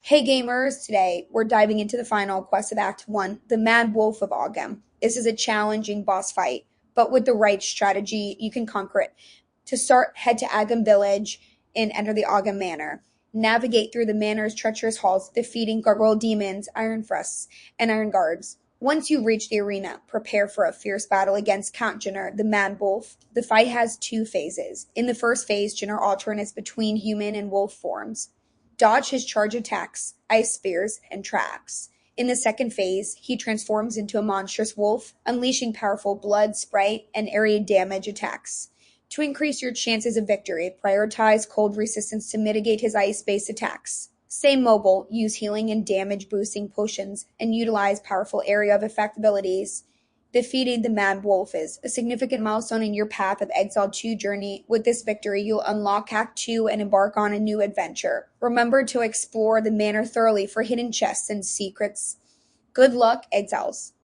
Hey gamers, today we're diving into the final quest of Act 1, the Mad Wolf of Ogham. This is a challenging boss fight, but with the right strategy, you can conquer it. To start, head to Ogham Village and enter the Ogham Manor. Navigate through the manor's treacherous halls, defeating gargoyle demons, iron thrusts, and iron guards. Once you reach the arena, prepare for a fierce battle against Count Jinner, the Mad Wolf. The fight has two phases. In the first phase, Jinner alternates between human and wolf forms. Dodge his charge attacks, ice spears, and traps. In the second phase, he transforms into a monstrous wolf, unleashing powerful blood, sprite, and area damage attacks. To increase your chances of victory, prioritize cold resistance to mitigate his ice-based attacks. Stay mobile, use healing and damage-boosting potions, and utilize powerful area of effect abilities. Defeating the Mad Wolf is a significant milestone in your Path of Exile 2 journey. With this victory, you'll unlock Act 2 and embark on a new adventure. Remember to explore the manor thoroughly for hidden chests and secrets. Good luck, Exiles.